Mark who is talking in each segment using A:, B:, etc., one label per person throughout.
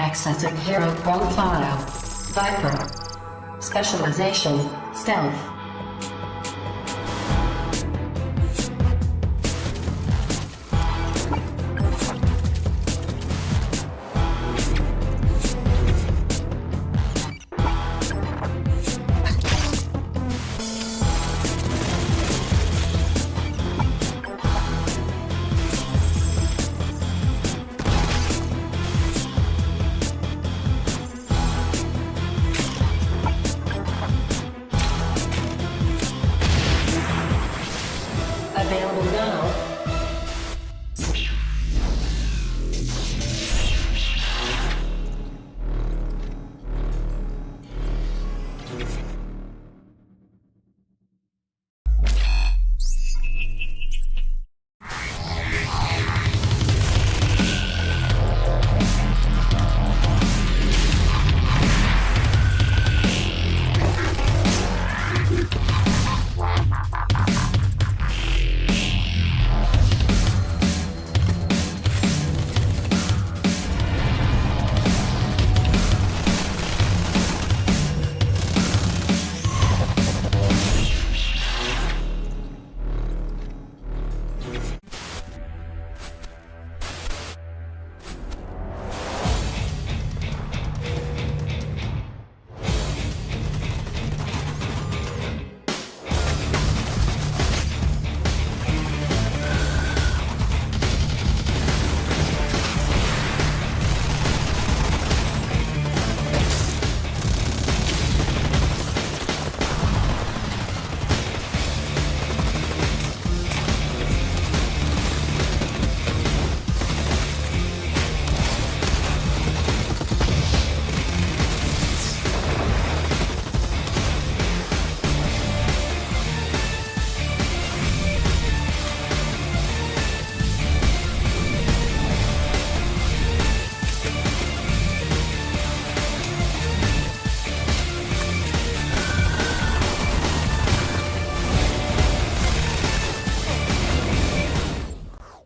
A: Accessing hero profile. Viper. Specialization. Stealth. Available now.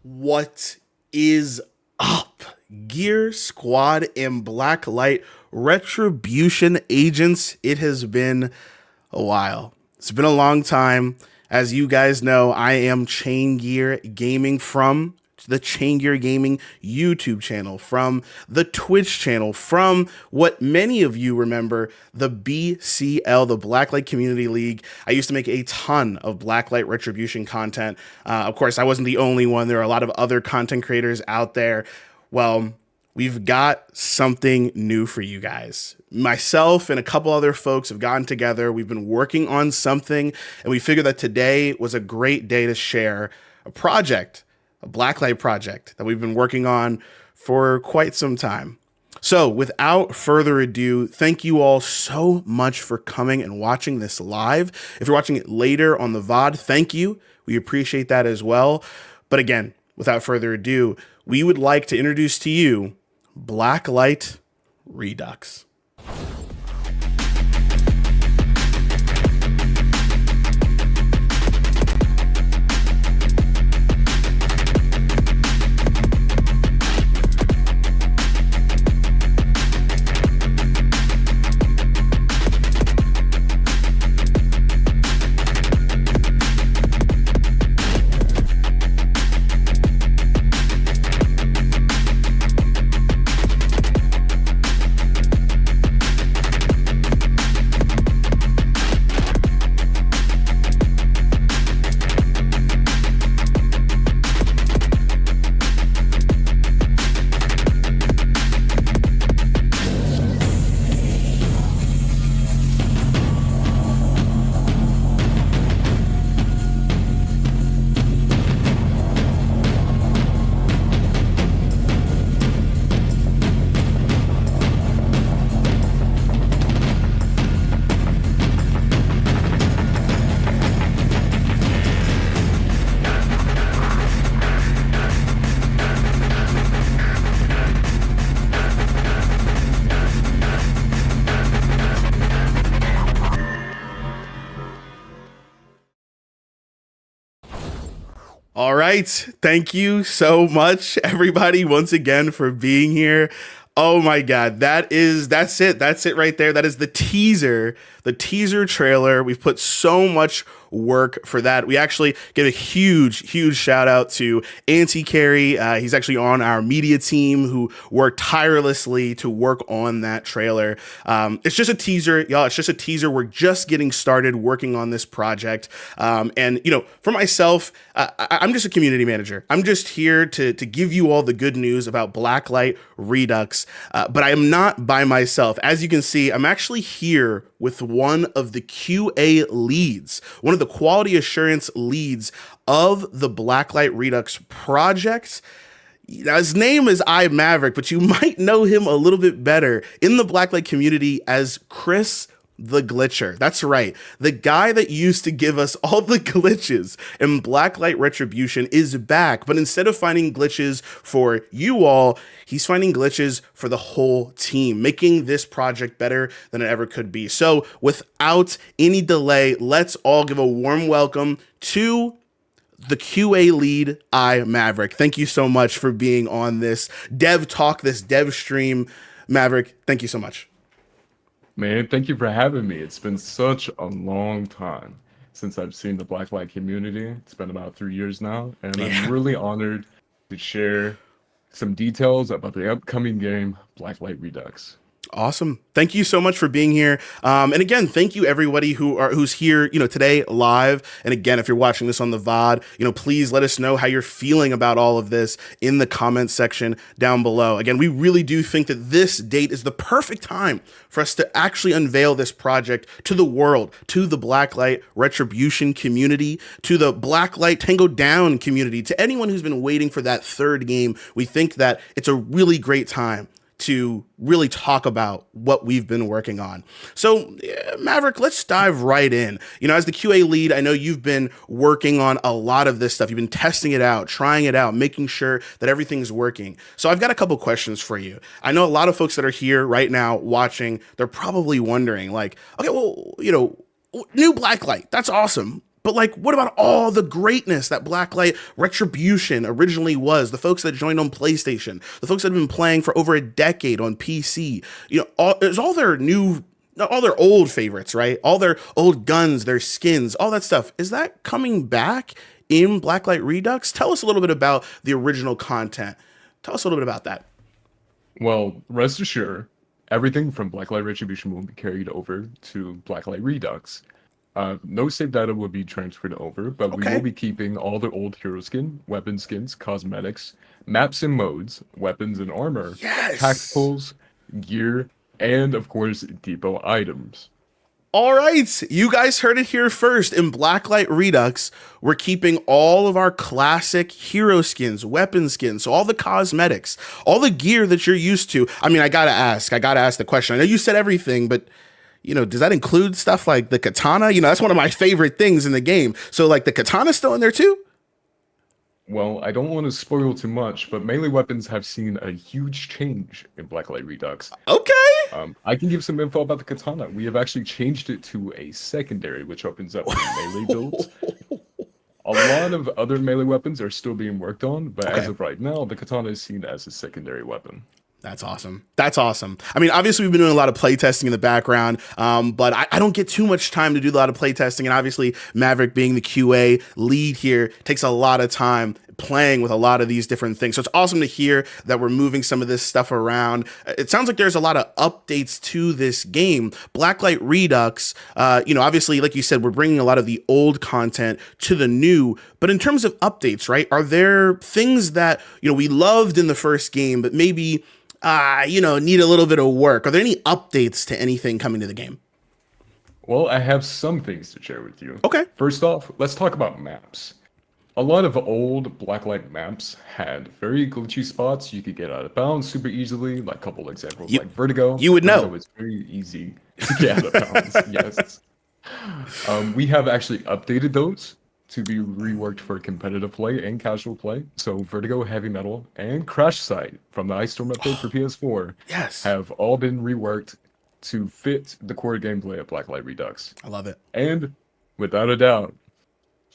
B: What is up, Gear Squad and Blacklight Retribution agents? It has been a while. It's been a long time. As you guys know, I am ChaingearGaming from the ChaingearGaming YouTube channel, from the Twitch channel, from what many of you remember, the BCL, the Blacklight Community League. I used to make a ton of Blacklight Retribution content. Of course, I wasn't the only one. There are a lot of other content creators out there. Well, we've got something new for you guys. Myself and a couple other folks have gotten together. We've been working on something, and we figured that today was a great day to share a project, a Blacklight project that we've been working on for quite some time. So without further ado, thank you all so much for coming and watching this live. If you're watching it later on the VOD, thank you. We appreciate that as well. But again, without further ado, we would like to introduce to you Blacklight Redux. All right. Thank you so much, everybody, once again for being here. Oh my god, that's it. That's it right there. That is the teaser trailer. We've put so much work for that. We actually give a huge shout out to Anti-Carry. He's actually on our media team who worked tirelessly to work on that trailer. It's just a teaser, y'all. It's just a teaser. We're just getting started working on this project. And for myself, I'm just a community manager. I'm just here to give you all the good news about Blacklight Redux. But I am not by myself. As you can see, I'm actually here with one of the QA leads, one of the quality assurance leads of the Blacklight Redux project. Now, his name is IMaverick, but you might know him a little bit better in the Blacklight community as Chris the Glitcher. That's right. The guy that used to give us all the glitches in Blacklight Retribution is back, but instead of finding glitches for you all, he's finding glitches for the whole team, making this project better than it ever could be. So without any delay, let's all give a warm welcome to the QA lead, IMaverick. Thank you so much for being on this dev talk, this dev stream. Maverick, thank you so much.
C: Man, thank you for having me. It's been such a long time since I've seen the Blacklight community. It's been about 3 years now, and I'm really honored to share some details about the upcoming game, Blacklight Redux.
B: Awesome. Thank you so much for being here. And again, thank you everybody who's here, today live. And again, if you're watching this on the VOD, please let us know how you're feeling about all of this in the comments section down below. Again, we really do think that this date is the perfect time for us to actually unveil this project to the world, to the Blacklight Retribution community, to the Blacklight Tango Down community, to anyone who's been waiting for that third game. We think that it's a really great time to really talk about what we've been working on. So Maverick, let's dive right in. As the QA lead, I know you've been working on a lot of this stuff. You've been testing it out, trying it out, making sure that everything's working. So I've got a couple questions for you. I know a lot of folks that are here right now watching, they're probably wondering like, okay, well, new Blacklight, that's awesome. But what about all the greatness that Blacklight Retribution originally was? The folks that joined on PlayStation, the folks that have been playing for over a decade on PC, there's all their old favorites, right? All their old guns, their skins, all that stuff. Is that coming back in Blacklight Redux? Tell us a little bit about the original content. Tell us a little bit about that.
C: Well, rest assured, everything from Blacklight Retribution will be carried over to Blacklight Redux. No save data will be transferred over, but we will be keeping all the old hero skin, weapon skins, cosmetics, maps and modes, weapons and armor, tacticals, gear, and of course, depot items.
B: All right, you guys heard it here first. In Blacklight Redux, we're keeping all of our classic hero skins, weapon skins, so all the cosmetics, all the gear that you're used to. I mean, I gotta ask the question. I know you said everything, but does that include stuff like the katana? That's one of my favorite things in the game. So the katana's still in there too?
C: Well, I don't want to spoil too much, but melee weapons have seen a huge change in Blacklight Redux.
B: Okay.
C: I can give some info about the katana. We have actually changed it to a secondary, which opens up melee builds. A lot of other melee weapons are still being worked on, but as of right now, the katana is seen as a secondary weapon.
B: That's awesome. That's awesome. I mean, obviously, we've been doing a lot of playtesting in the background, but I don't get too much time to do a lot of playtesting. And obviously, Maverick being the QA lead here takes a lot of time playing with a lot of these different things. So it's awesome to hear that we're moving some of this stuff around. It sounds like there's a lot of updates to this game. Blacklight Redux, obviously, like you said, we're bringing a lot of the old content to the new. But in terms of updates, right, are there things that, we loved in the first game, but maybe need a little bit of work? Are there any updates to anything coming to the game?
C: Well, I have some things to share with you.
B: Okay.
C: First off, let's talk about maps. A lot of old Blacklight maps had very glitchy spots. You could get out of bounds super easily, like a couple examples, like Vertigo.
B: You would know.
C: It was very easy to get out of bounds, yes. We have actually updated those to be reworked for competitive play and casual play. So Vertigo, Heavy Metal, and Crash Site from the Ice Storm update for PS4 have all been reworked to fit the core gameplay of Blacklight Redux.
B: I love it.
C: And without a doubt,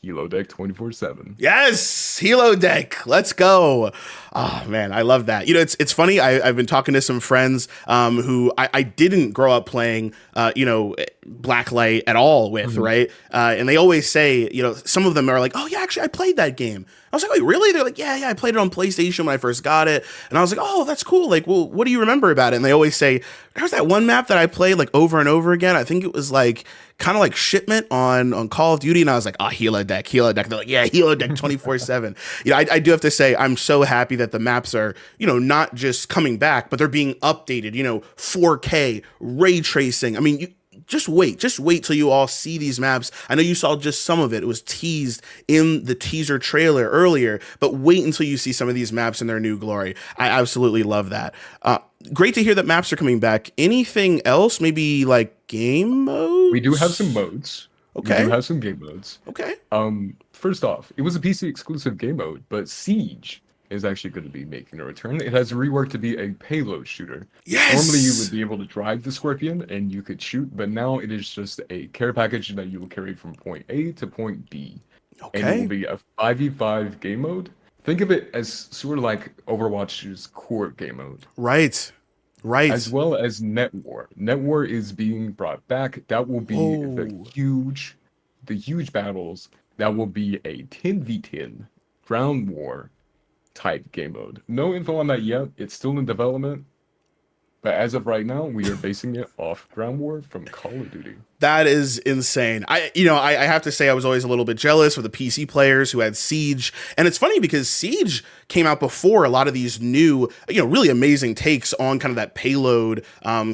C: Helo Deck 24/7.
B: Yes, Helo Deck. Let's go. Oh man, I love that. You know, it's funny. I've been talking to some friends who I didn't grow up playing, Blacklight at all with, right? And they always say, you know, some of them are like, oh yeah, actually I played that game. I was like, wait, really? They're like, yeah, I played it on PlayStation when I first got it. And I was like, oh, that's cool. Like, well, what do you remember about it? And they always say, there's that one map that I played like over and over again. I think it was like kind of like Shipment on Call of Duty. And I was like, oh, Helo Deck. They're like, yeah, Helo Deck 24/7. You know, I do have to say, I'm so happy that the maps are, you know, not just coming back, but they're being updated, you know, 4K, ray tracing. I mean, just wait till you all see these maps. I know you saw just some of it. It was teased in the teaser trailer earlier, but wait until you see some of these maps in their new glory. I absolutely love that. Great to hear that maps are coming back. Anything else? Maybe like game modes?
C: We do have some modes.
B: Okay.
C: We do have some game modes.
B: Okay.
C: First off, it was a PC exclusive game mode, but Siege is actually going to be making a return. It has reworked to be a payload shooter.
B: Yes!
C: Normally you would be able to drive the Scorpion and you could shoot, but now it is just a care package that you will carry from point A to point B.
B: Okay.
C: And it will be a 5v5 game mode. Think of it as sort of like Overwatch's core game mode.
B: Right.
C: As well as Net War. Net War is being brought back. That will be the huge battles. That will be a 10v10 ground war type game mode. No info on that yet. It's still in development. But as of right now, we are basing it off ground war from Call of Duty. That
B: is insane. I have to say I was always a little bit jealous of the PC players who had Siege. And it's funny because Siege came out before a lot of these new, you know, really amazing takes on kind of that payload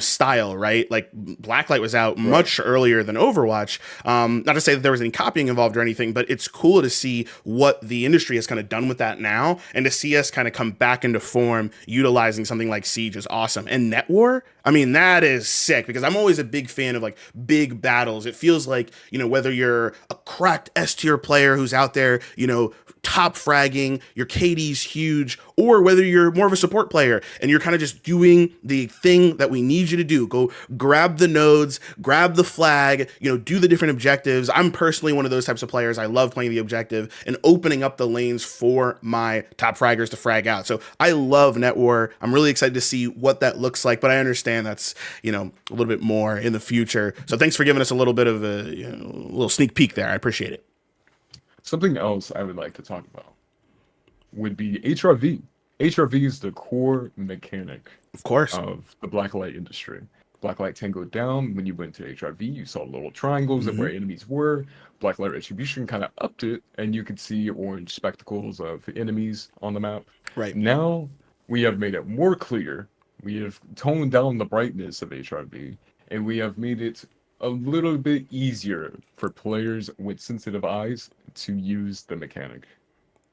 B: style, right? Like Blacklight was out much earlier than Overwatch. Not to say that there was any copying involved or anything, but it's cool to see what the industry has kind of done with that now. And to see us kind of come back into form utilizing something like Siege is awesome. And Net War, I mean, that is sick because I'm always a big fan of like big battles. It feels like, you know, whether you're a cracked S tier player who's out there, you know, top fragging, your KD's huge, or whether you're more of a support player and you're kind of just doing the thing that we need you to do. Go grab the nodes, grab the flag, you know, do the different objectives. I'm personally one of those types of players. I love playing the objective and opening up the lanes for my top fraggers to frag out. So I love Net War. I'm really excited to see what that looks like, but I understand that's, you know, a little bit more in the future. So thanks for giving us a little bit of a, you know, little sneak peek there. I appreciate it.
C: Something else I would like to talk about would be HRV. HRV is the core mechanic,
B: of course,
C: of the Blacklight industry. Blacklight Tango down, when you went to HRV, you saw little triangles of where enemies were. Blacklight Retribution kind of upped it, and you could see orange spectacles of enemies on the map.
B: Right.
C: Now, we have made it more clear. We have toned down the brightness of HRV, and we have made it a little bit easier for players with sensitive eyes to use the mechanic.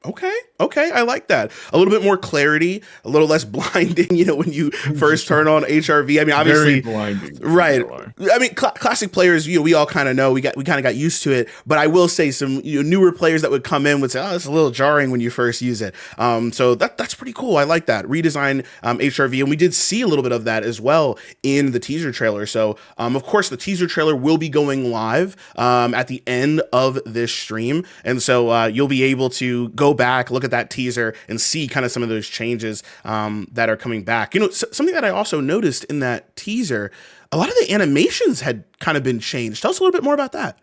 B: Okay, I like that. A little bit more clarity, a little less blinding, you know, when you first turn on HRV. I mean, obviously,
C: very blinding,
B: right? I mean, classic players, you know, we all kind of know. We kind of got used to it. But I will say, some, you know, newer players that would come in would say, "Oh, it's a little jarring when you first use it." So that's pretty cool. I like that redesign HRV, and we did see a little bit of that as well in the teaser trailer. So, of course, the teaser trailer will be going live at the end of this stream, and so you'll be able to go back, look at that teaser, and see kind of some of those changes that are coming back. You know, something that I also noticed in that teaser, a lot of the animations had kind of been changed. Tell us a little bit more about that.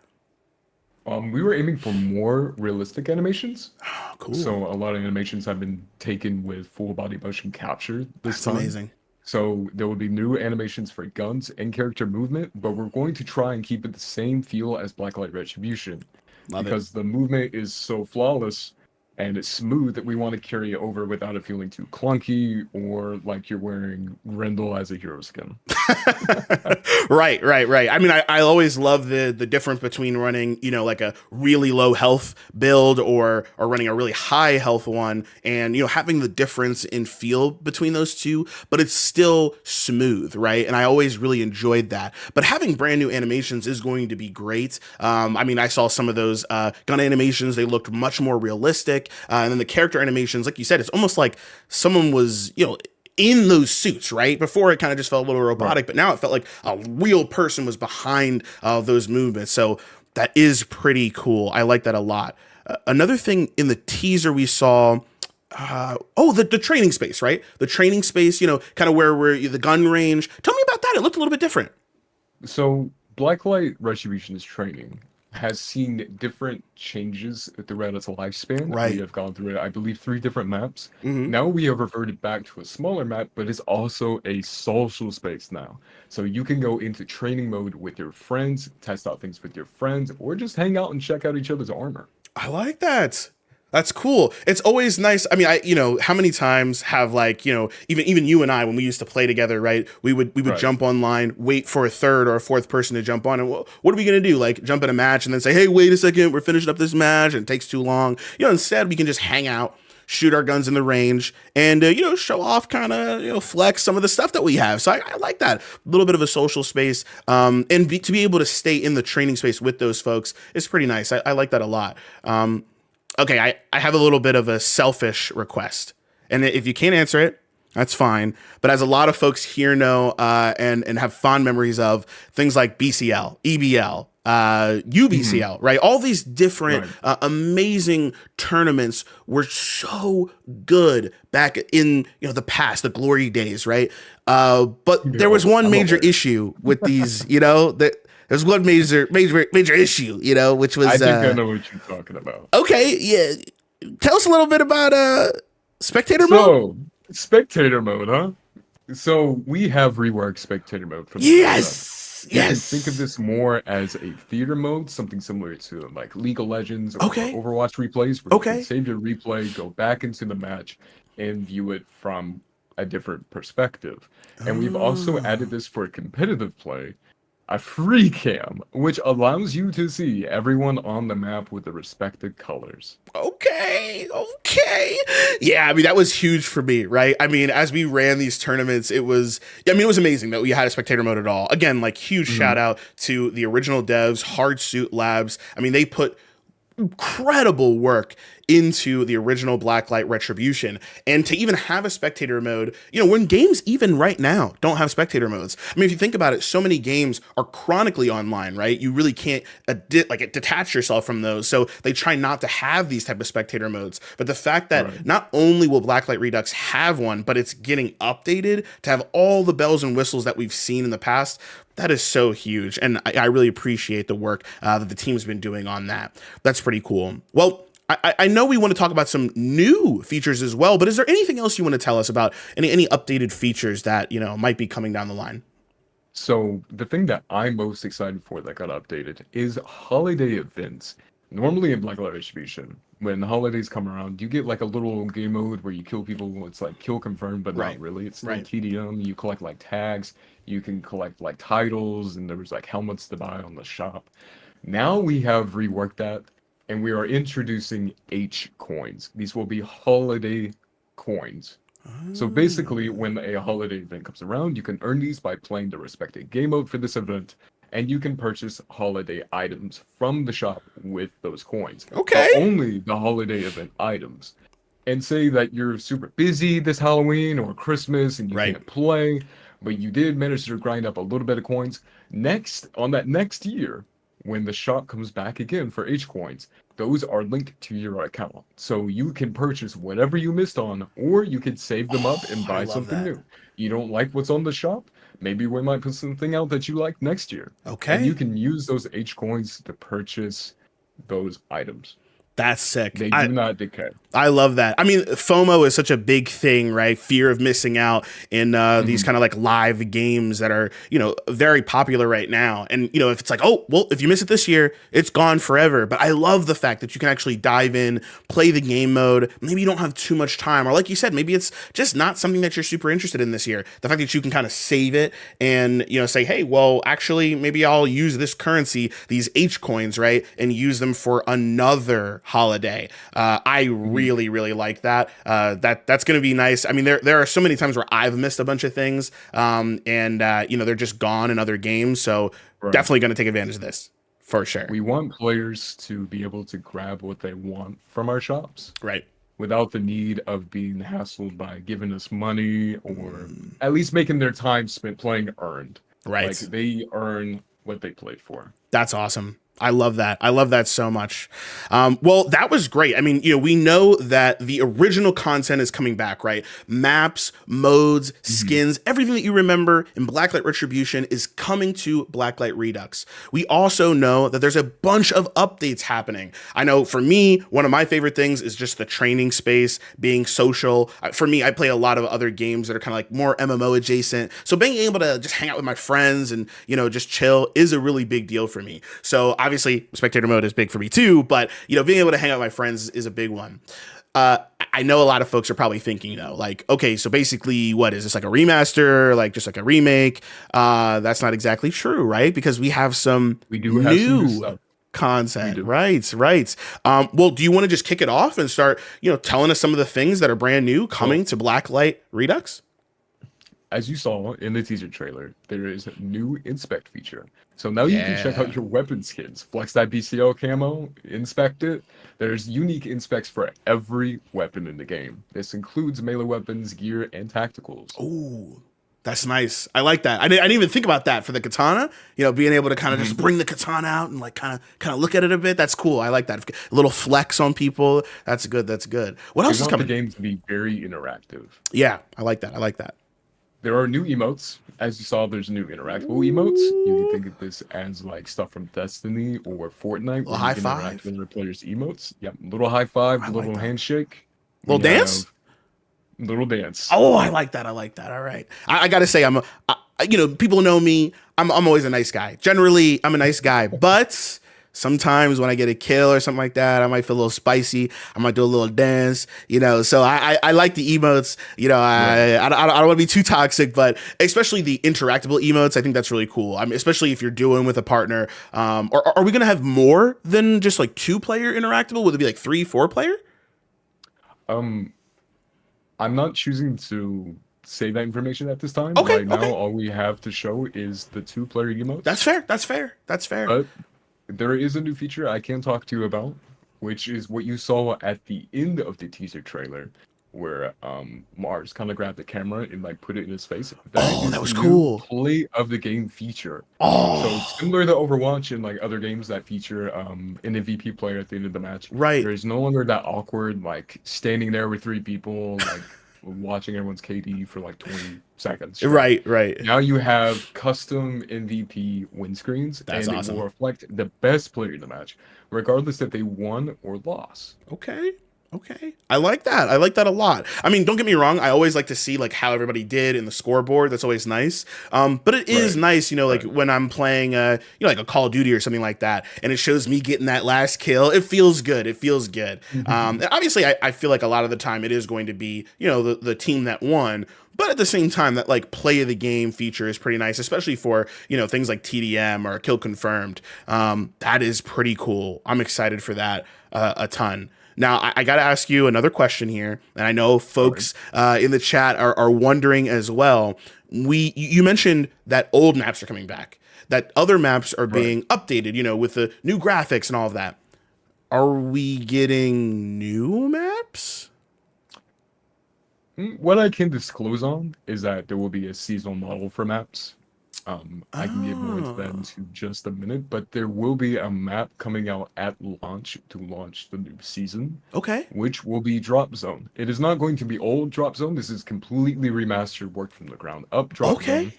C: We were aiming for more realistic animations.
B: Oh, cool.
C: So a lot of animations have been taken with full body motion capture this time.
B: That's amazing.
C: So there will be new animations for guns and character movement, but we're going to try and keep it the same feel as Blacklight Retribution. Because the movement is so flawless and it's smooth that we want to carry it over without it feeling too clunky or like you're wearing Grendel as a hero skin.
B: Right. I mean, I always love the difference between running, you know, like a really low health build or running a really high health one, and, you know, having the difference in feel between those two, but it's still smooth, right? And I always really enjoyed that. But having brand new animations is going to be great. I mean, I saw some of those gun animations. They looked much more realistic. And then the character animations, like you said, it's almost like someone was, you know, in those suits, right? Before it kind of just felt a little robotic, but now it felt like a real person was behind those movements. So That is pretty cool. I like that a lot. Another thing in the teaser we saw, the training space, right? The training space, you know, kind of where we're the gun range. Tell me about that. It looked a little bit different.
C: So Blacklight Retribution's training has seen different changes throughout its lifespan.
B: Right.
C: We have gone through, I believe, 3 different maps.
B: Mm-hmm.
C: Now we have reverted back to a smaller map, but it's also a social space now. So you can go into training mode with your friends, test out things with your friends, or just hang out and check out each other's armor.
B: I like that. That's cool. It's always nice. I mean, how many times have like, even you and I, when we used to play together, right? We would
C: Right.
B: jump online, wait for a third or a fourth person to jump on. And what are we going to do? Like jump in a match and then say, hey, wait a second, we're finishing up this match and it takes too long. Instead we can just hang out, shoot our guns in the range and, show off kind of, flex some of the stuff that we have. So I like that. A little bit of a social space. To be able to stay in the training space with those folks is pretty nice. I like that a lot. Okay, I have a little bit of a selfish request. And if you can't answer it, that's fine. But as a lot of folks here know and have fond memories of things like BCL, EBL, UBCL, right? All these different amazing tournaments were so good back in the past, the glory days, right? But there was one major issue with these, that there's one major issue, which was
C: I think I know what you're talking about.
B: Okay, yeah. Tell us a little bit about spectator mode.
C: So, spectator mode, huh? So we have reworked spectator mode from
B: Yes.
C: You can think of this more as a theater mode, something similar to like League of Legends or Overwatch replays, where you can save your replay, go back into the match, and view it from a different perspective. And we've also added this for competitive play, a free cam, which allows you to see everyone on the map with the respective colors. Okay. Yeah, I mean, that was huge for me, right? I mean, as we ran these tournaments, it was amazing that we had a spectator mode at all. Again, like huge shout out to the original devs, Hardsuit Labs. I mean, they put incredible work into the original Blacklight Retribution, and to even have a spectator mode, when games even right now don't have spectator modes. I mean, if you think about it, so many games are chronically online, right? You really can't detach yourself from those. So they try not to have these type of spectator modes. But the fact that not only will Blacklight Redux have one, but it's getting updated to have all the bells and whistles that we've seen in the past, that is so huge. And I really appreciate the work that the team's been doing on that. That's pretty cool. Well, I know we want to talk about some new features as well, but is there anything else you want to tell us about any updated features that, might be coming down the line? So the thing that I'm most excited for that got updated is holiday events. Normally in Blacklight Retribution, when the holidays come around, you get like a little game mode where you kill people. It's like kill confirmed, but not really. It's still TDM. You collect like tags. You can collect like titles, and there was like helmets to buy on the shop. Now we have reworked that, and we are introducing H coins. These will be holiday coins. So basically, when a holiday event comes around, you can earn these by playing the respective game mode for this event, and you can purchase holiday items from the shop with those coins.
B: Okay.
C: But only the holiday event items. And say that you're super busy this Halloween or Christmas and you can't play, but you did manage to grind up a little bit of coins. On that next year, when the shop comes back again for H coins, those are linked to your account. So you can purchase whatever you missed on, or you can save them up and buy something new. You don't like what's on the shop? Maybe we might put something out that you like next year. Okay. And you can use those H coins to purchase those items.
B: That's sick.
C: They do not decay.
B: I love that. I mean, FOMO is such a big thing, right? Fear of missing out in these kind of like live games that are, very popular right now. And, if it's like, oh, well, if you miss it this year, it's gone forever. But I love the fact that you can actually dive in, play the game mode. Maybe you don't have too much time. Or like you said, maybe it's just not something that you're super interested in this year. The fact that you can kind of save it and, say, hey, well, actually, maybe I'll use this currency, these H coins, right? And use them for another holiday. I really like that. That's going to be nice. I mean, there are so many times where I've missed a bunch of things, and they're just gone in other games. So definitely going to take advantage of this for sure.
C: We want players to be able to grab what they want from our shops,
B: right?
C: Without the need of being hassled by giving us money or at least making their time spent playing earned.
B: Right.
C: Like they earn what they played for.
B: That's awesome. I love that. I love that so much. Well, that was great. I mean, we know that the original content is coming back, right? Maps, modes, skins, everything that you remember in Blacklight Retribution is coming to Blacklight Redux. We also know that there's a bunch of updates happening. I know for me, one of my favorite things is just the training space, being social. For me, I play a lot of other games that are kind of like more MMO adjacent. So being able to just hang out with my friends and, just chill is a really big deal for me. So obviously spectator mode is big for me too, but being able to hang out with my friends is a big one. I know a lot of folks are probably thinking, like, okay, so basically what is this, like a remaster, like just like a remake? That's not exactly true, right? Because we have some new content. Right. Well, do you want to just kick it off and start, telling us some of the things that are brand new coming to Blacklight Redux?
C: As you saw in the teaser trailer, there is a new inspect feature. So now you can check out your weapon skins. Flex that BCL camo, inspect it. There's unique inspects for every weapon in the game. This includes melee weapons, gear, and tacticals.
B: Ooh, that's nice. I like that. I didn't even think about that for the katana. Being able to kind of just bring the katana out and like kind of look at it a bit. That's cool. I like that. A little flex on people. That's good. What else is coming?
C: The game to be very interactive.
B: Yeah, I like that.
C: There are new emotes. As you saw, there's new interactable emotes. You can think of this as like stuff from Destiny or Fortnite.
B: Little high five.
C: Interact with your players' emotes. Yep. Little high five, little handshake.
B: Little dance?
C: Little dance.
B: Oh, I like that. All right. I got to say, people know me. I'm always a nice guy. Generally, I'm a nice guy. But sometimes when I get a kill or something like that, I might feel a little spicy. I might do a little dance, So I like the emotes. I don't want to be too toxic, but especially the interactable emotes, I think that's really cool. Especially if you're doing with a partner. Or are we gonna have more than just like 2-player interactable? Would it be like 3, 4-player?
C: I'm not choosing to say that information at this time.
B: Okay.
C: Now, all we have to show is the 2-player emotes.
B: That's fair.
C: But there is a new feature I can talk to you about, which is what you saw at the end of the teaser trailer, where Mars kind of grabbed the camera and like put it in his face. That was cool. Play of the game feature. So similar to Overwatch and like other games that feature an MVP player at the end of the match.
B: Right.
C: There's no longer that awkward like standing there with 3 people like watching everyone's KD for like 20 seconds.
B: Right.
C: Now you have custom MVP win screens.
B: That's
C: and
B: awesome.
C: It will reflect the best player in the match, regardless if they won or lost.
B: Okay. I like that. I like that a lot. I mean, don't get me wrong. I always like to see like how everybody did in the scoreboard. That's always nice. But it is nice, like when I'm playing, like a Call of Duty or something like that, and it shows me getting that last kill. It feels good. And obviously, I feel like a lot of the time it is going to be, the team that won. But at the same time, that like play of the game feature is pretty nice, especially for, things like TDM or kill confirmed. That is pretty cool. I'm excited for that a ton. Now, I got to ask you another question here, and I know folks in the chat are wondering as well. You mentioned that old maps are coming back, that other maps are being updated, with the new graphics and all of that. Are we getting new maps?
C: What I can disclose on is that there will be a seasonal model for maps. I can get more into that into just a minute, but there will be a map coming out at launch to launch the new season.
B: Okay.
C: Which will be Drop Zone. It is not going to be old Drop Zone. This is completely remastered, worked from the ground up Drop Zone.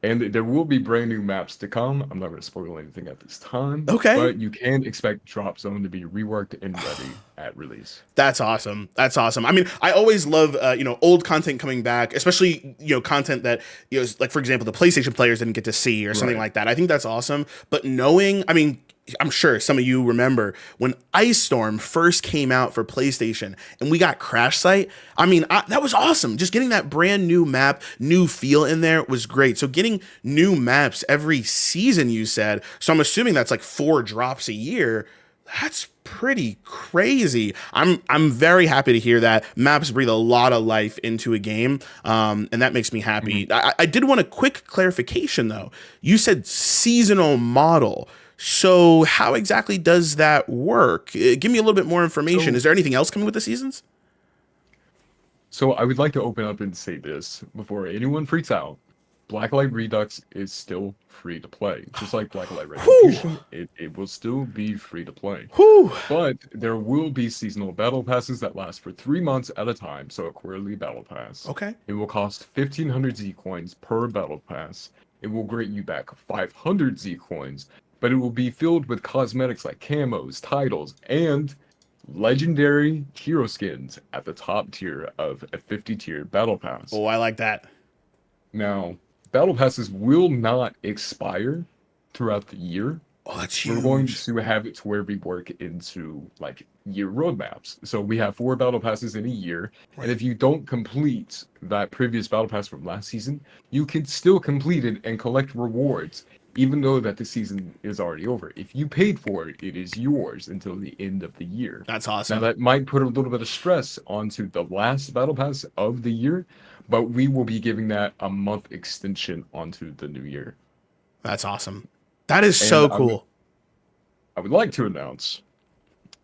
C: And there will be brand new maps to come. I'm not going to spoil anything at this time.
B: Okay.
C: But you can expect Drop Zone to be reworked and ready at release.
B: That's awesome. I mean, I always love, old content coming back, especially, content that, like, for example, the PlayStation players didn't get to see or something like that. I think that's awesome. But I'm sure some of you remember when Ice Storm first came out for PlayStation and we got Crash Site. That was awesome. Just getting that brand new map, new feel in there was great. So getting new maps every season, you said. So I'm assuming that's like 4 drops a year. That's pretty crazy. I'm very happy to hear that maps breathe a lot of life into a game, and that makes me happy. I did want a quick clarification though. You said seasonal model. So how exactly does that work? Give me a little bit more information. Is there anything else coming with the seasons?
C: So I would like to open up and say this before anyone freaks out. Blacklight Redux is still free to play. Just like Blacklight Retribution, it will still be free to play.
B: Whew.
C: But there will be seasonal battle passes that last for 3 months at a time, so a quarterly battle pass.
B: Okay.
C: It will cost 1,500 Z coins per battle pass. It will grant you back 500 Z coins, but it will be filled with cosmetics like camos, titles, and legendary hero skins at the top tier of a 50-tier battle pass.
B: Oh, I like that.
C: Now, battle passes will not expire throughout the year.
B: Oh, that's huge.
C: We're going to have it to where we work into like year roadmaps. So we have 4 battle passes in a year, and if you don't complete that previous battle pass from last season, you can still complete it and collect rewards, even though that the season is already over. If you paid for it, it is yours until the end of the year.
B: That's awesome.
C: Now that might put a little bit of stress onto the last battle pass of the year, but we will be giving that a month extension onto the new year.
B: That's awesome. That is so cool.
C: I would like to announce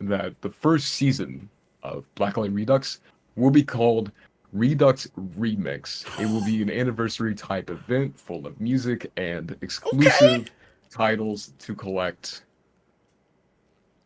C: that the first season of Blacklight Redux will be called Redux Remix. It will be an anniversary type event full of music and exclusive titles to collect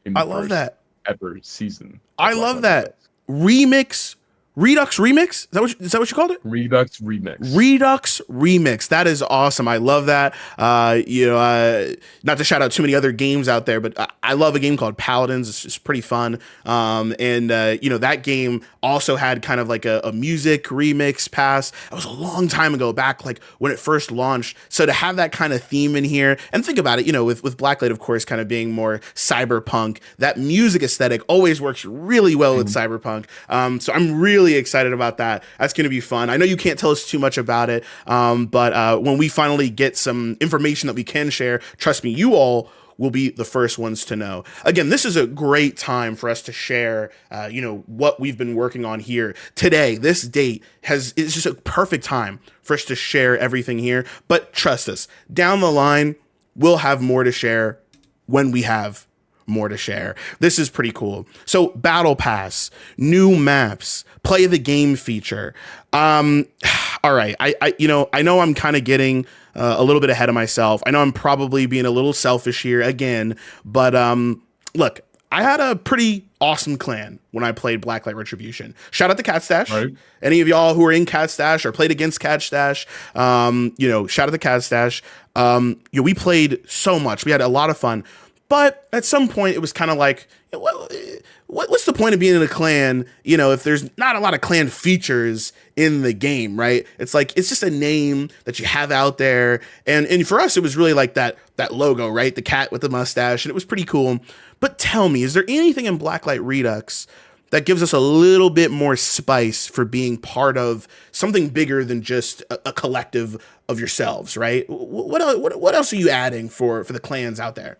C: in the
B: love that.
C: ever season.
B: I love that. Remix. Redux Remix? Is that what you called it?
C: Redux Remix.
B: Redux Remix. That is awesome. I love that. Not to shout out too many other games out there, but I love a game called Paladins. It's pretty fun. That game also had kind of like a music remix pass. That was a long time ago, back like when it first launched. So to have that kind of theme in here, and think about it, with Blacklight, of course, kind of being more cyberpunk, that music aesthetic always works really well with cyberpunk. So I'm really excited about that. That's going to be fun. I know you can't tell us too much about it, but when we finally get some information that we can share, trust me, you all will be the first ones to know. Again, this is a great time for us to share, what we've been working on here today. This date is just a perfect time for us to share everything here. But trust us, down the line, we'll have more to share when we have more to share. This is pretty cool. So battle pass, new maps, play the game feature. All right. I know I'm kind of getting a little bit ahead of myself. I know I'm probably being a little selfish here again, but look, I had a pretty awesome clan when I played Blacklight Retribution. Shout out to Cat Stash. Right. Any of y'all who are in Cat Stash or played against Cat Stash, shout out to Cat Stash. We played so much. We had a lot of fun. But at some point, it was kind of like, what's the point of being in a clan, if there's not a lot of clan features in the game, right? It's like, it's just a name that you have out there. And for us, it was really like that logo, right? The cat with the mustache, and it was pretty cool. But tell me, is there anything in Blacklight Redux that gives us a little bit more spice for being part of something bigger than just a collective of yourselves, right? What else are you adding for the clans out there?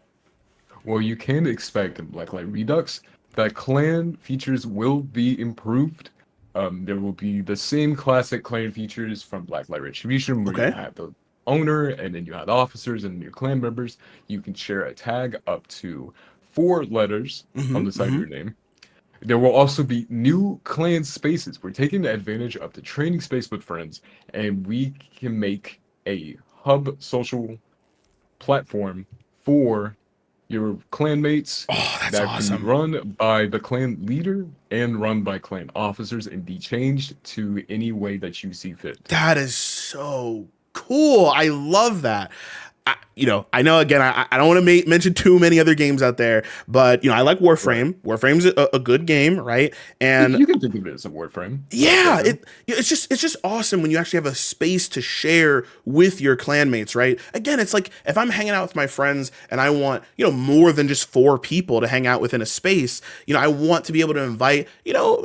C: Well, you can expect in Blacklight Redux that clan features will be improved. There will be the same classic clan features from Blacklight Retribution, where you have the owner, and then you have officers and your clan members. You can share a tag up to 4 letters on the side of your name. There will also be new clan spaces. We're taking advantage of the training space with friends, and we can make a hub social platform for your clanmates that
B: awesome.
C: Can be run by the clan leader and run by clan officers and be changed to any way that you see fit. That
B: is so cool. I love that. I know, again, I don't want to mention too many other games out there, but, I like Warframe. Right. Warframe's a good game, right? And
C: you can think of it as a Warframe.
B: Yeah, it's just awesome when you actually have a space to share with your clanmates, right? Again, it's like if I'm hanging out with my friends and I want, more than just 4 people to hang out within a space, I want to be able to invite,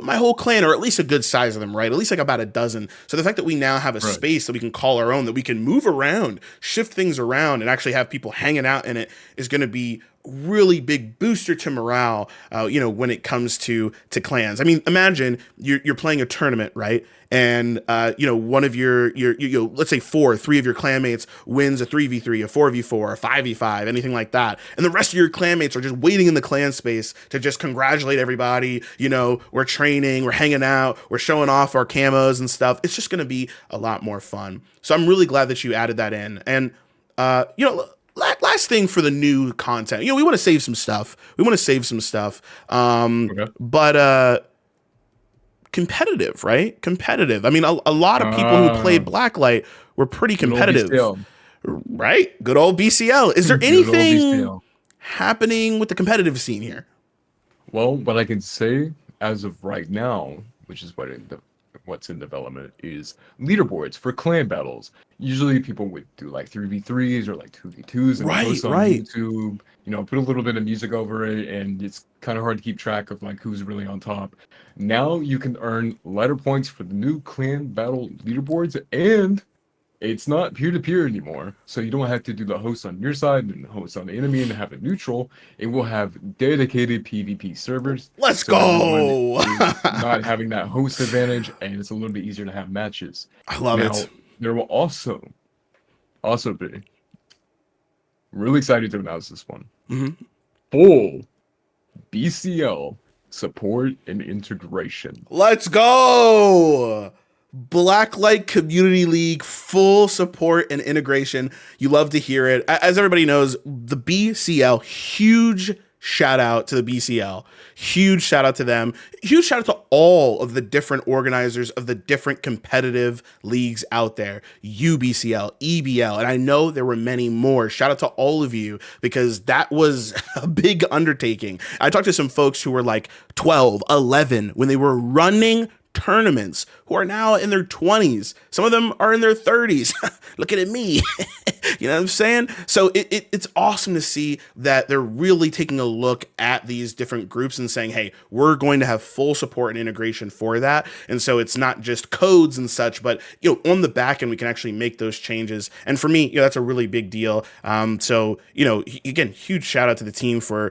B: my whole clan, or at least a good size of them, right? At least like about a dozen. So the fact that we now have a space that we can call our own, that we can move around, shift things around, around and actually have people hanging out in it is going to be really big booster to morale, when it comes to clans. I mean, imagine you're playing a tournament, right? And one of your let's say three of your clanmates wins a 3v3, a 4v4, a 5v5, anything like that, and the rest of your clanmates are just waiting in the clan space to just congratulate everybody. We're training, we're hanging out, we're showing off our camos and stuff. It's just going to be a lot more fun. So I'm really glad that you added that in. And last thing for the new content, we want to save some stuff.
C: Okay.
B: But competitive, right? Competitive. I mean, a lot of people who played Blacklight were pretty competitive, right? Good old BCL. Is there anything happening with the competitive scene here?
C: Well, what I can say as of right now, which is what's in development, is leaderboards for clan battles. Usually people would do like 3v3s or like 2v2s and post on YouTube, put a little bit of music over it, and it's kind of hard to keep track of like who's really on top. Now you can earn ladder points for the new clan battle leaderboards, and it's not peer-to-peer anymore. So you don't have to do the host on your side and the host on the enemy and have it neutral. It will have dedicated PvP servers.
B: Let's go!
C: Not having that host advantage, and it's a little bit easier to have matches.
B: I love it.
C: There will also be, really excited to announce this one, full BCL support and integration.
B: Let's go! Blacklight Community League, full support and integration. You love to hear it. As everybody knows, the BCL, huge shout out to the BCL. Huge shout out to them. Huge shout out to all of the different organizers of the different competitive leagues out there. UBCL, EBL, and I know there were many more. Shout out to all of you, because that was a big undertaking. I talked to some folks who were like 12, 11 when they were running tournaments, who are now in their 20s. Some of them are in their 30s. Looking at me. You know what I'm saying? So it's awesome to see that they're really taking a look at these different groups and saying, hey, we're going to have full support and integration for that. And so it's not just codes and such, but on the back end, we can actually make those changes. And for me, that's a really big deal. So again, huge shout out to the team for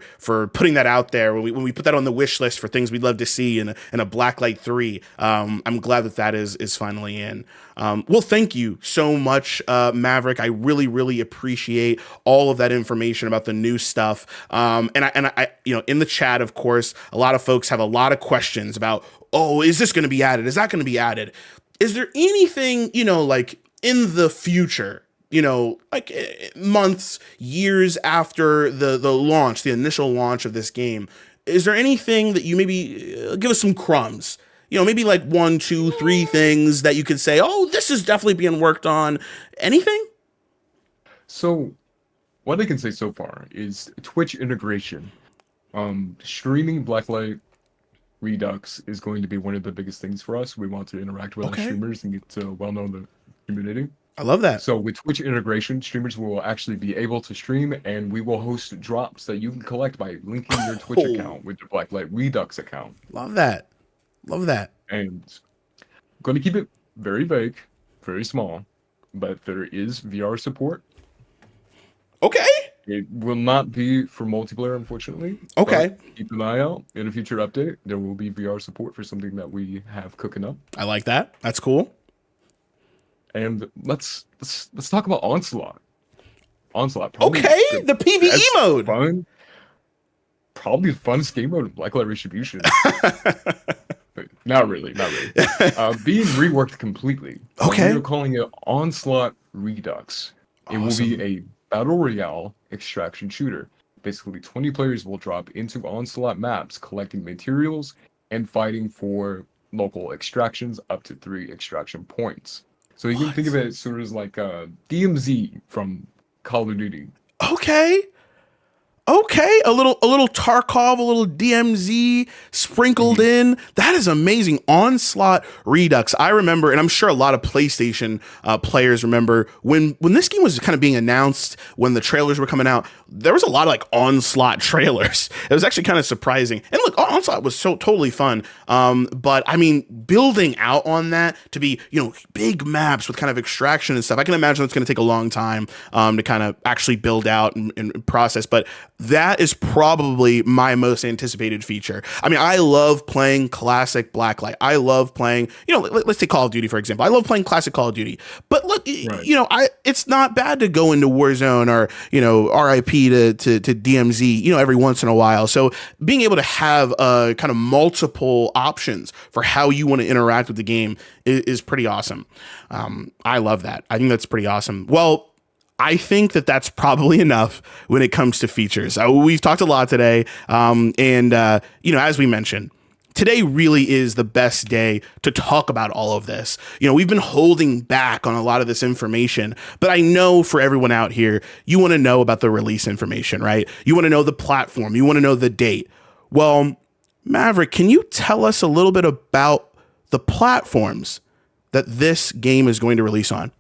B: putting that out there. When we put that on the wish list for things we'd love to see in a Blacklight 3, I'm glad that is finally in. Well, thank you so much, Maverick. I really appreciate all of that information about the new stuff. And I in the chat, of course, a lot of folks have a lot of questions about, oh, is this going to be added? Is that going to be added? Is there anything, like in the future, like months, years after the launch, the initial launch of this game, is there anything that you maybe give us some crumbs? Maybe like 1, 2, 3 things that you could say, oh, this is definitely being worked on. Anything?
C: So what I can say so far is Twitch integration. Streaming Blacklight Redux is going to be one of the biggest things for us. We want to interact with our streamers and get to well know the community.
B: I love that.
C: So with Twitch integration, streamers will actually be able to stream, and we will host drops that you can collect by linking your Twitch account with your Blacklight Redux account.
B: Love that. Love that.
C: And I'm going to keep it very vague, very small, but there is VR support.
B: Okay.
C: It will not be for multiplayer, unfortunately.
B: Okay.
C: Keep an eye out. In a future update, there will be VR support for something that we have cooking up.
B: I like that. That's cool.
C: And let's talk about Onslaught. Onslaught.
B: Okay, the PvE mode.
C: Fun. Probably the funnest game mode in Blacklight ReStream. Not really. Being reworked completely.
B: Okay.
C: We're calling it Onslaught Redux. It will be a battle royale extraction shooter. Basically, 20 players will drop into Onslaught maps, collecting materials and fighting for local extractions up to 3 extraction points. So you can think of it as sort of like DMZ from Call of Duty.
B: Okay. Okay, a little Tarkov, a little DMZ sprinkled in. That is amazing. Onslaught Redux. I remember, and I'm sure a lot of PlayStation players remember when this game was kind of being announced, when the trailers were coming out. There was a lot of like Onslaught trailers. It was actually kind of surprising. And look, Onslaught was so totally fun. But I mean, building out on that to be, you know, big maps with kind of extraction and stuff. I can imagine it's going to take a long time to kind of actually build out and process. But that is probably my most anticipated feature. I mean, I love playing classic Blacklight. I love playing, you know, let's take Call of Duty, for example. I love playing classic Call of Duty. But look, right. You know, it's not bad to go into Warzone or, you know, RIP to DMZ, you know, every once in a while. So being able to have kind of multiple options for how you want to interact with the game is pretty awesome. I love that. I think that's pretty awesome. Well, I think that that's probably enough when it comes to features. We've talked a lot today, and you know, as we mentioned, today really is the best day to talk about all of this. You know, we've been holding back on a lot of this information, but I know for everyone out here, you want to know about the release information, right? You want to know the platform, you want to know the date. Well, Maverick, can you tell us a little bit about the platforms that this game is going to release on?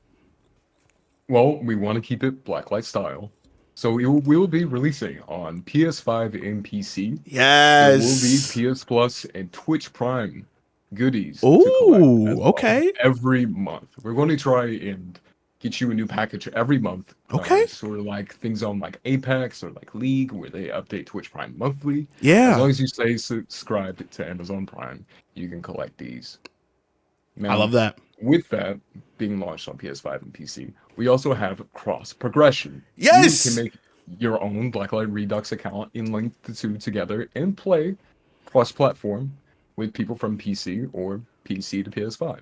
C: Well, we want to keep it Blacklight style. So we will be releasing on PS5 and PC.
B: Yes.
C: It will be PS Plus and Twitch Prime goodies.
B: Ooh, okay.
C: Every month. We're going to try and get you a new package every month.
B: Okay.
C: Sort of like things on like Apex or like League, where they update Twitch Prime monthly.
B: Yeah.
C: As long as you stay subscribed to Amazon Prime, you can collect these. Now,
B: I love that.
C: With that being launched on PS5 and PC, we also have cross progression.
B: Yes!
C: You can make your own Blacklight Redux account and link the two together and play cross-platform with people from PC or PC to PS5.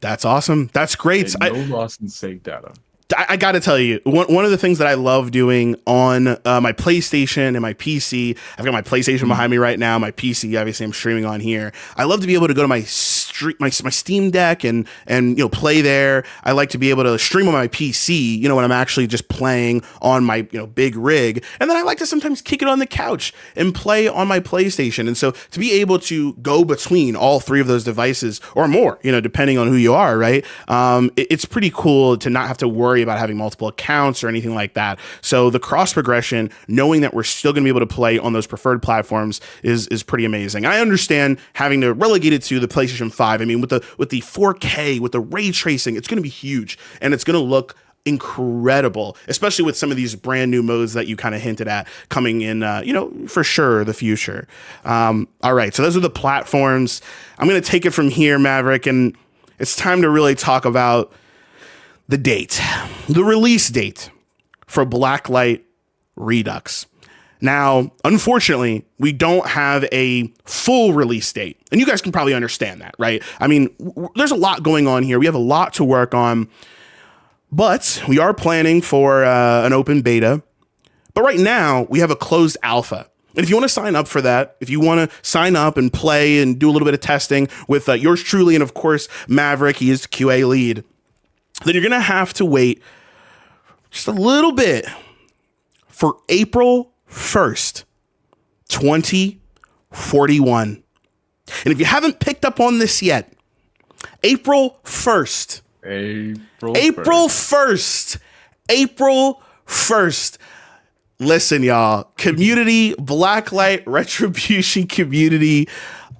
B: That's awesome. That's great.
C: And no loss in saved data.
B: I got to tell you, one of the things that I love doing on my PlayStation and my PC, I've got my PlayStation behind me right now, my PC, obviously I'm streaming on here. I love to be able to go to my Steam Deck and you know, play there. I like to be able to stream on my PC, you know, when I'm actually just playing on my, you know, big rig. And then I like to sometimes kick it on the couch and play on my PlayStation. And so to be able to go between all three of those devices or more, you know, depending on who you are, right? It's pretty cool to not have to worry about having multiple accounts or anything like that. So the cross progression, knowing that we're still going to be able to play on those preferred platforms is pretty amazing. I understand having to relegate it to the PlayStation 5. I mean, with the 4K, with the ray tracing, it's going to be huge and it's going to look incredible, especially with some of these brand new modes that you kind of hinted at coming in, you know, for sure, the future. All right, so those are the platforms. I'm going to take it from here, Maverick, and it's time to really talk about the date, the release date for Blacklight Redux. Now, unfortunately, we don't have a full release date, and you guys can probably understand that, right? I mean, there's a lot going on here. We have a lot to work on, but we are planning for an open beta. But right now, we have a closed alpha. And if you want to sign up for that, if you want to sign up and play and do a little bit of testing with yours truly, and of course, Maverick, he is the QA lead, then you're going to have to wait just a little bit for April 1st, 2041. And if you haven't picked up on this yet, April 1st. April 1st. Listen, y'all, community, Blacklight Retribution community,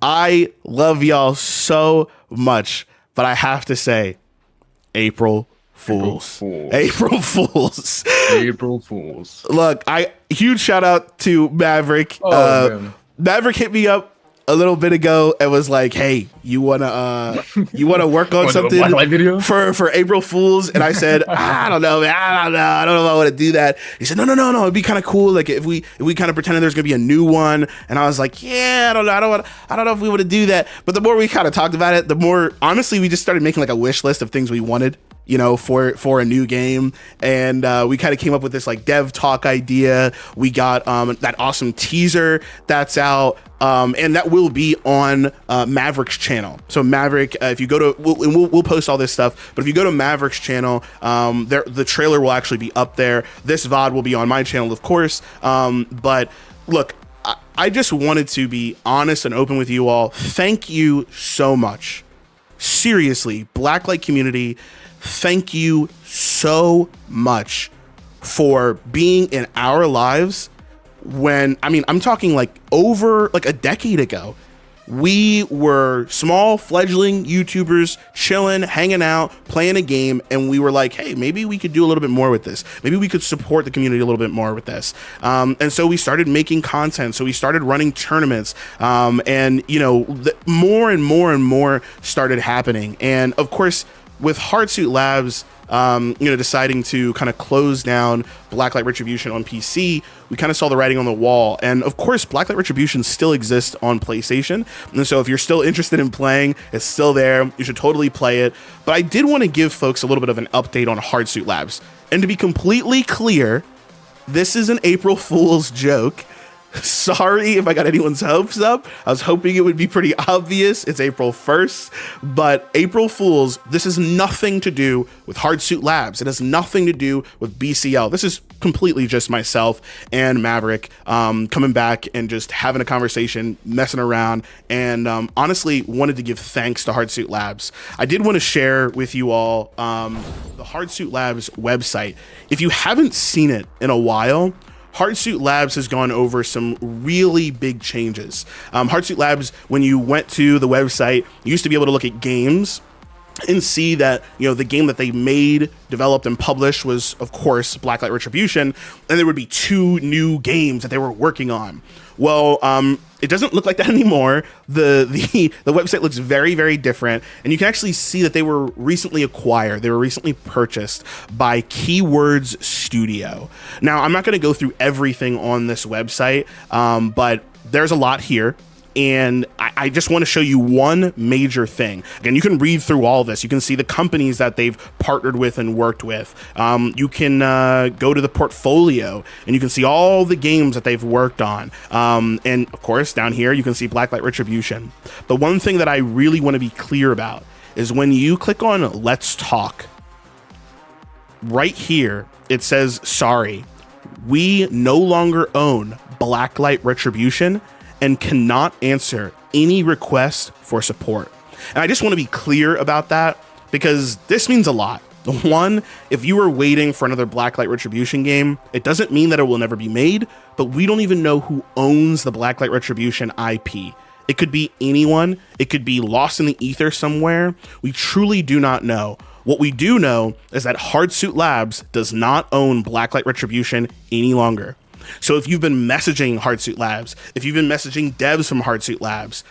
B: I love y'all so much, but I have to say, April Fools. April Fools. Look, huge shout out to Maverick. Maverick hit me up a little bit ago and was like, "Hey, you wanna work on something for April Fools?" And I said, "I don't know, man. I don't know if I want to do that." He said, "No. It'd be kind of cool. Like if we kind of pretended there's gonna be a new one." And I was like, "Yeah, I don't know. I don't know if we want to do that." But the more we kind of talked about it, the more honestly we just started making like a wish list of things we wanted. you know, for a new game. And we kind of came up with this like dev talk idea. We got that awesome teaser that's out. And that will be on Maverick's channel. So Maverick, if you go to, we'll post all this stuff, but if you go to Maverick's channel, the trailer will actually be up there. This VOD will be on my channel, of course. But look, I just wanted to be honest and open with you all. Thank you so much. Seriously, Blacklight community, thank you so much for being in our lives when, I mean, I'm talking like over like a decade ago. We were small fledgling YouTubers chilling, hanging out, playing a game, and we were like, hey, maybe we could do a little bit more with this. Maybe we could support the community a little bit more with this. And so we started making content. So we started running tournaments, and you know, more and more and more started happening. And of course, with Hardsuit Labs, you know, deciding to kind of close down Blacklight Retribution on PC, we kind of saw the writing on the wall. And of course, Blacklight Retribution still exists on PlayStation. And so if you're still interested in playing, it's still there. You should totally play it. But I did want to give folks a little bit of an update on Hardsuit Labs. And to be completely clear, this is an April Fool's joke. Sorry if I got anyone's hopes up. I was hoping it would be pretty obvious. It's April 1st, but April Fools, this has nothing to do with Hardsuit Labs. It has nothing to do with BCL. This is completely just myself and Maverick coming back and just having a conversation, messing around, and honestly wanted to give thanks to Hardsuit Labs. I did want to share with you all the Hardsuit Labs website. If you haven't seen it in a while, Hardsuit Labs has gone over some really big changes. Hardsuit Labs, when you went to the website, you used to be able to look at games and see that, you know, the game that they made, developed, and published was, of course, Blacklight Retribution, and there would be 2 new games that they were working on. Well, it doesn't look like that anymore. The website looks very, very different, and you can actually see that they were recently acquired. They were recently purchased by Keywords Studio. Now, I'm not going to go through everything on this website, but there's a lot here. And I just want to show you one major thing. Again, you can read through all of this. You can see the companies that they've partnered with and worked with. You can go to the portfolio and you can see all the games that they've worked on. And of course, down here, you can see Blacklight Retribution. The one thing that I really want to be clear about is when you click on Let's Talk, right here, it says, sorry, we no longer own Blacklight Retribution and cannot answer any request for support. And I just want to be clear about that because this means a lot. One, if you were waiting for another Blacklight Retribution game, it doesn't mean that it will never be made, but we don't even know who owns the Blacklight Retribution IP. It could be anyone. It could be lost in the ether somewhere. We truly do not know. What we do know is that Hardsuit Labs does not own Blacklight Retribution any longer. So if you've been messaging Hardsuit Labs, if you've been messaging devs from Hardsuit Labs,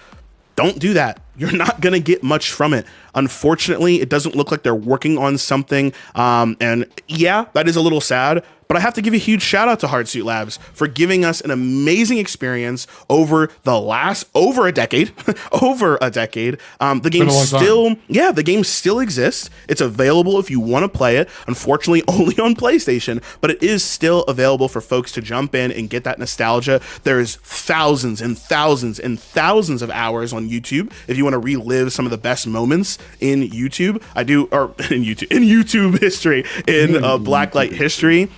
B: don't do that. You're not going to get much from it. Unfortunately, it doesn't look like they're working on something. And yeah, that is a little sad, but I have to give a huge shout out to Hardsuit Labs for giving us an amazing experience over a decade. The game the game still exists. It's available if you want to play it. Unfortunately, only on PlayStation, but it is still available for folks to jump in and get that nostalgia. There's thousands and thousands and thousands of hours on YouTube if you want to relive some of the best moments in YouTube. In YouTube history, in Blacklight history.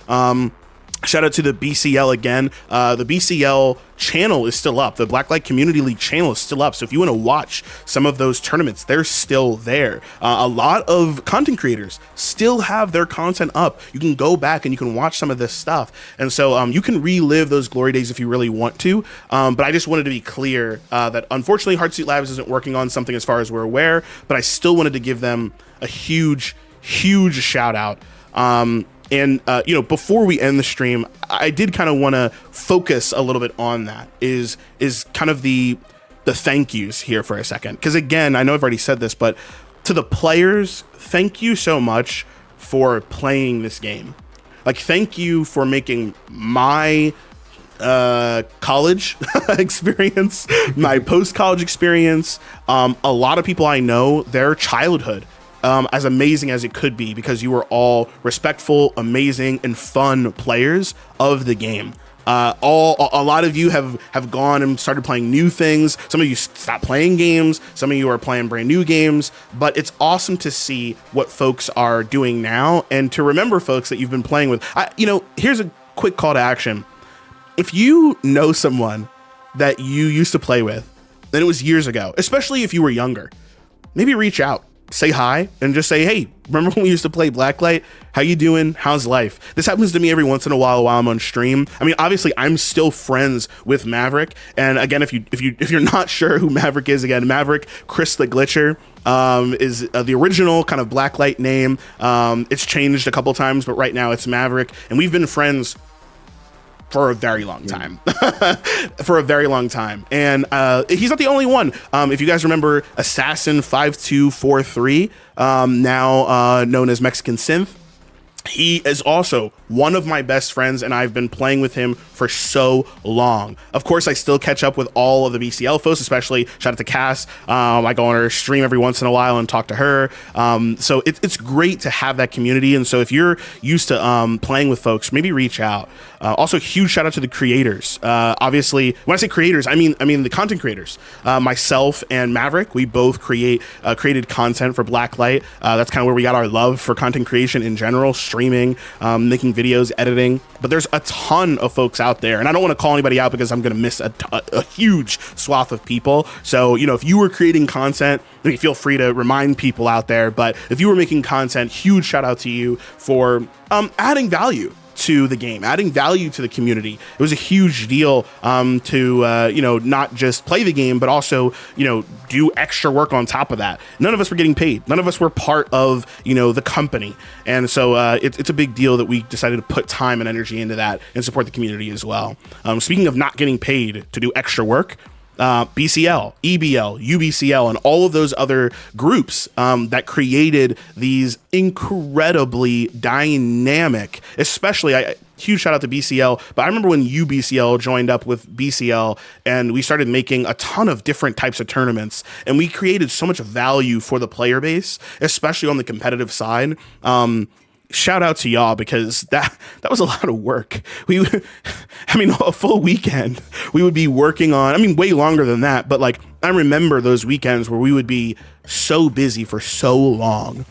B: Shout out to the BCL again. The BCL channel is still up. The Blacklight Community League channel is still up. So if you want to watch some of those tournaments, they're still there. A lot of content creators still have their content up. You can go back and you can watch some of this stuff. And so you can relive those glory days if you really want to. But I just wanted to be clear that unfortunately Hardsuit Labs isn't working on something as far as we're aware, but I still wanted to give them a huge shout out. And before we end the stream, I did kind of want to focus a little bit on that is kind of the thank yous here for a second. Because again, I know I've already said this, but to the players, thank you so much for playing this game. Like, thank you for making my college experience, my post-college experience, a lot of people I know, their childhood as amazing as it could be, because you were all respectful, amazing, and fun players of the game. A lot of you have gone and started playing new things. Some of you stopped playing games. Some of you are playing brand new games. But it's awesome to see what folks are doing now, and to remember folks that you've been playing with. Here's a quick call to action. If you know someone that you used to play with, and it was years ago, especially if you were younger, maybe reach out. Say hi and just say, hey, remember when we used to play Blacklight? How you doing? How's life? This happens to me every once in a while I'm on stream. I mean, obviously I'm still friends with Maverick. And again, if you're not sure who Maverick is, again, Maverick, Chris the Glitcher, is the original kind of Blacklight name. It's changed a couple times, but right now it's Maverick. And we've been friends for a very long time. And he's not the only one. If you guys remember Assassin 5243, now known as Mexican Synth, he is also one of my best friends, and I've been playing with him for so long. Of course, I still catch up with all of the BCL folks, especially shout out to Cass. I go on her stream every once in a while and talk to her. So it's great to have that community. And so if you're used to playing with folks, maybe reach out. Also, huge shout out to the creators. Obviously, when I say creators, I mean the content creators. Myself and Maverick, we both created content for Blacklight. That's kind of where we got our love for content creation in general, streaming, making videos, editing. But there's a ton of folks out there, and I don't want to call anybody out because I'm going to miss a huge swath of people. So, if you were creating content, maybe feel free to remind people out there. But if you were making content, huge shout out to you for adding value to the game, adding value to the community. It was a huge deal to not just play the game, but also do extra work on top of that. None of us were getting paid. None of us were part of the company, and so it's a big deal that we decided to put time and energy into that and support the community as well. Speaking of not getting paid to do extra work, BCL, EBL, UBCL, and all of those other groups that created these incredibly dynamic, especially huge shout out to BCL, but I remember when UBCL joined up with BCL and we started making a ton of different types of tournaments, and we created so much value for the player base, especially on the competitive side. Shout out to y'all, because that was a lot of work. A full weekend we would be working on, way longer than that, but I remember those weekends where we would be so busy for so long.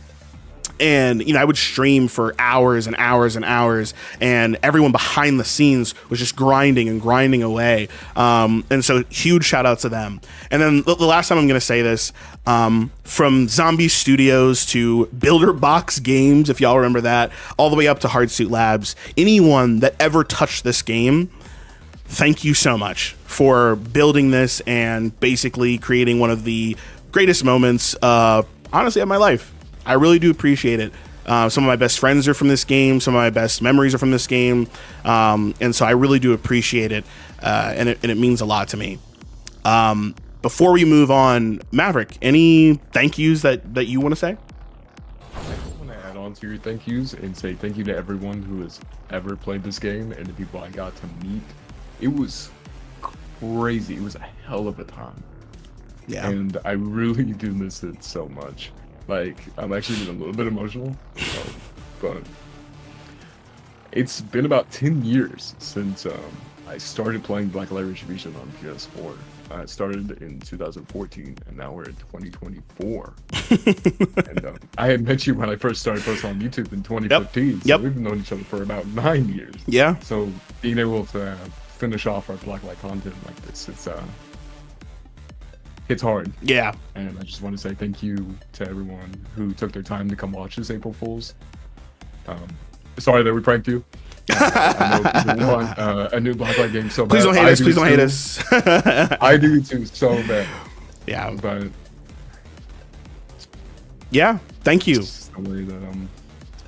B: And, I would stream for hours and hours and hours, and everyone behind the scenes was just grinding and grinding away. And so huge shout out to them. And then the last time I'm going to say this, from Zombie Studios to Builder Box Games, if y'all remember that, all the way up to Hardsuit Labs, anyone that ever touched this game, thank you so much for building this and basically creating one of the greatest moments, honestly, of my life. I really do appreciate it. Some of my best friends are from this game. Some of my best memories are from this game. And so I really do appreciate it. And it means a lot to me. Before we move on, Maverick, any thank yous that you want to say?
C: I want to add on to your thank yous and say thank you to everyone who has ever played this game and the people I got to meet. It was crazy. It was a hell of a time. Yeah. And I really do miss it so much. I'm actually getting a little bit emotional, but it's been about 10 years since I started playing Blacklight Retribution on PS4. I started in 2014, and now we're in 2024. And I had met you when I first started posting on YouTube in 2015, so we've known each other for about 9 years. Yeah. So being able to finish off our Blacklight content like this, it's hard. Yeah. And I just want to say thank you to everyone who took their time to come watch this April Fools. Sorry that we pranked you. I know you want a new Blacklight game so bad.
B: Please don't hate us. Please don't hate us.
C: I do too, so bad.
B: Yeah.
C: But
B: yeah, thank you.
C: It's the way that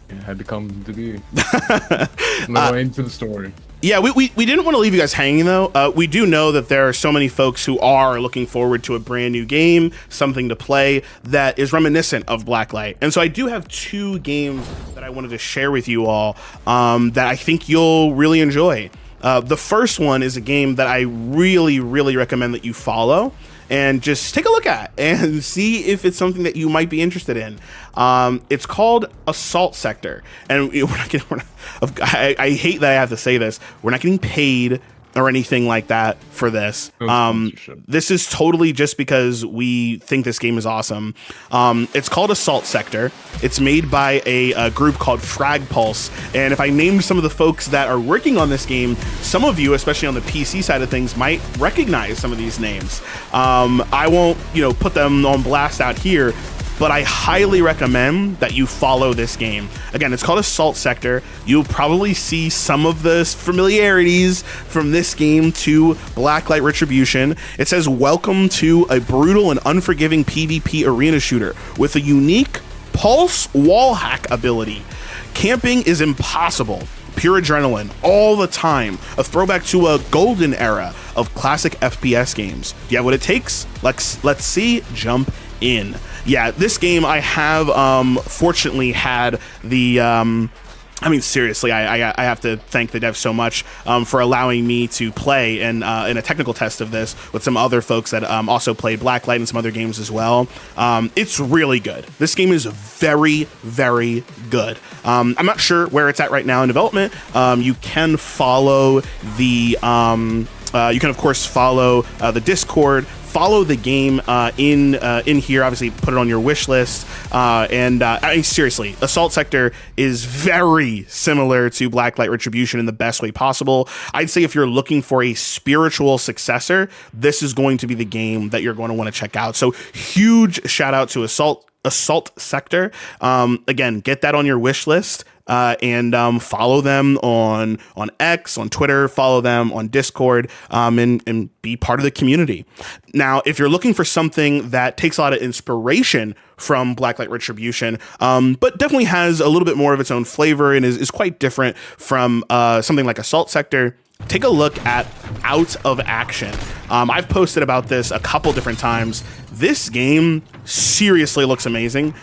C: it had to come to be. No end to the story.
B: Yeah, we didn't want to leave you guys hanging, though. We do know that there are so many folks who are looking forward to a brand new game, something to play that is reminiscent of Blacklight. And so I do have 2 games that I wanted to share with you all that I think you'll really enjoy. The first one is a game that I really, really recommend that you follow. and just take a look at and see if it's something that you might be interested in. It's called Assault Sector, and I hate that I have to say this. We're not getting paid or anything like that for this. This is totally just because we think this game is awesome. It's called Assault Sector. It's made by a group called Frag Pulse. And if I named some of the folks that are working on this game, some of you, especially on the PC side of things, might recognize some of these names. I won't, put them on blast out here, but I highly recommend that you follow this game. Again, it's called Assault Sector. You'll probably see some of the familiarities from this game to Blacklight Retribution. It says, welcome to a brutal and unforgiving PvP arena shooter with a unique pulse wall hack ability. Camping is impossible. Pure adrenaline all the time. A throwback to a golden era of classic FPS games. Do you have what it takes? Let's see. Jump in. Yeah, this game I have fortunately had the seriously, I have to thank the devs so much for allowing me to play in a technical test of this with some other folks that also played Blacklight and some other games as well. It's really good. This game is very, very good. I'm not sure where it's at right now in development. You can follow the of course follow the Discord. Follow the game in here. Obviously, put it on your wish list. Seriously, Assault Sector is very similar to Blacklight Retribution in the best way possible. I'd say if you're looking for a spiritual successor, this is going to be the game that you're going to want to check out. So huge shout out to Assault Sector. Again, get that on your wish list. And follow them on X, on Twitter, follow them on Discord, and be part of the community. Now, if you're looking for something that takes a lot of inspiration from Blacklight Retribution, but definitely has a little bit more of its own flavor and is quite different from something like Assault Sector, take a look at Out of Action. I've posted about this a couple different times. This game seriously looks amazing.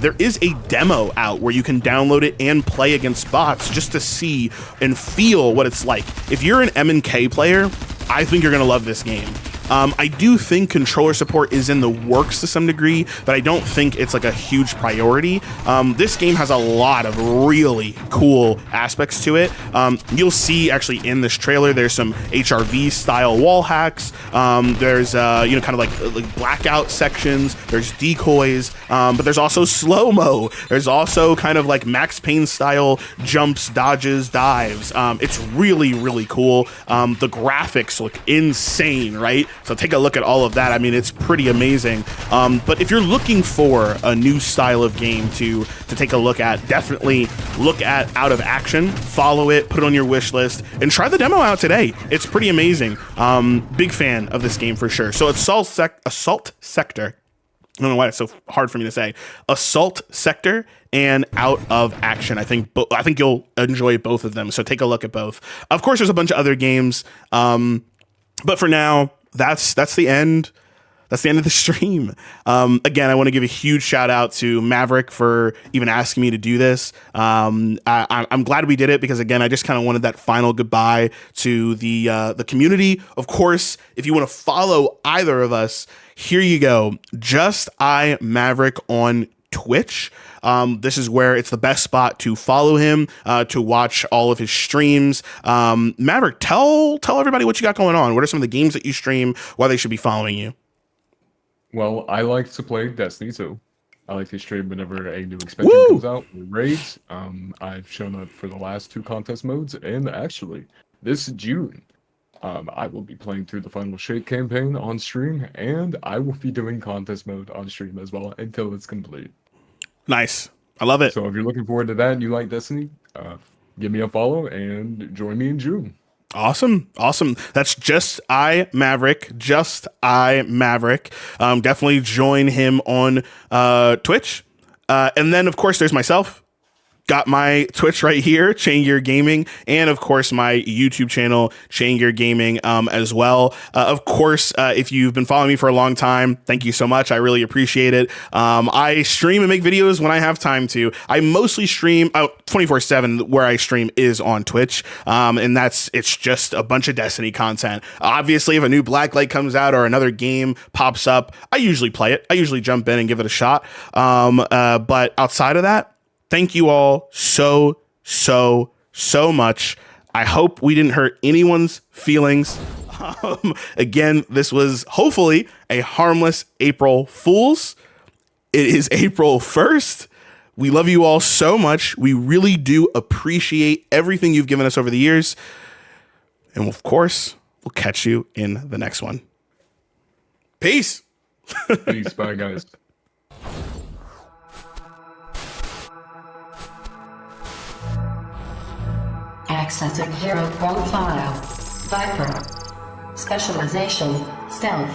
B: There is a demo out where you can download it and play against bots just to see and feel what it's like. If you're an M&K player, I think you're going to love this game. I do think controller support is in the works to some degree, but I don't think it's like a huge priority. This game has a lot of really cool aspects to it. You'll see actually in this trailer, there's some HRV style wall hacks. There's kind of like blackout sections. There's decoys, but there's also slow-mo. There's also kind of like Max Payne style jumps, dodges, dives. It's really, really cool. The graphics look insane, right? So take a look at all of that. I mean, it's pretty amazing. But if you're looking for a new style of game to take a look at, definitely look at Out of Action, follow it, put it on your wish list, and try the demo out today. It's pretty amazing. Big fan of this game for sure. So Assault Sector. I don't know why it's so hard for me to say. Assault Sector and Out of Action. I think you'll enjoy both of them. So take a look at both. Of course, there's a bunch of other games. But for now, that's the end. That's the end of the stream. Again, I want to give a huge shout out to Maverick for even asking me to do this. I'm glad we did it because, again, I just kind of wanted that final goodbye to the community. Of course, if you want to follow either of us, here you go. Just IMaverick on Twitch. This is where it's the best spot to follow him, to watch all of his streams. Maverick, tell everybody what you got going on. What are some of the games that you stream, why they should be following you?
C: Well, I like to play Destiny 2. I like to stream whenever a new expansion comes out with raids. I've shown up for the last 2 contest modes, and actually, this June, I will be playing through the Final Shape campaign on stream, and I will be doing contest mode on stream as well until it's complete. Nice. I love it. So if you're looking forward to that and you like Destiny, give me a follow and join me in June.
B: Awesome. That's Just IMaverick. Definitely join him on Twitch. And then, of course, there's myself. got my Twitch right here, ChaingearGaming, and of course my YouTube channel, ChaingearGaming, as well. Of course, if you've been following me for a long time, thank you so much. I really appreciate it. I stream and make videos when I have time to. I mostly stream 24/7. Where I stream is on Twitch, and it's just a bunch of Destiny content. Obviously, if a new Blacklight comes out or another game pops up, I usually play it. I usually jump in and give it a shot. But outside of that, thank you all so much. I hope we didn't hurt anyone's feelings. Again, this was hopefully a harmless April Fool's. It is April 1st. We love you all so much. We really do appreciate everything you've given us over the years. And of course, we'll catch you in the next one. Peace.
C: Peace. Bye, guys.
A: Accessing hero profile. Viper. Specialization. Stealth.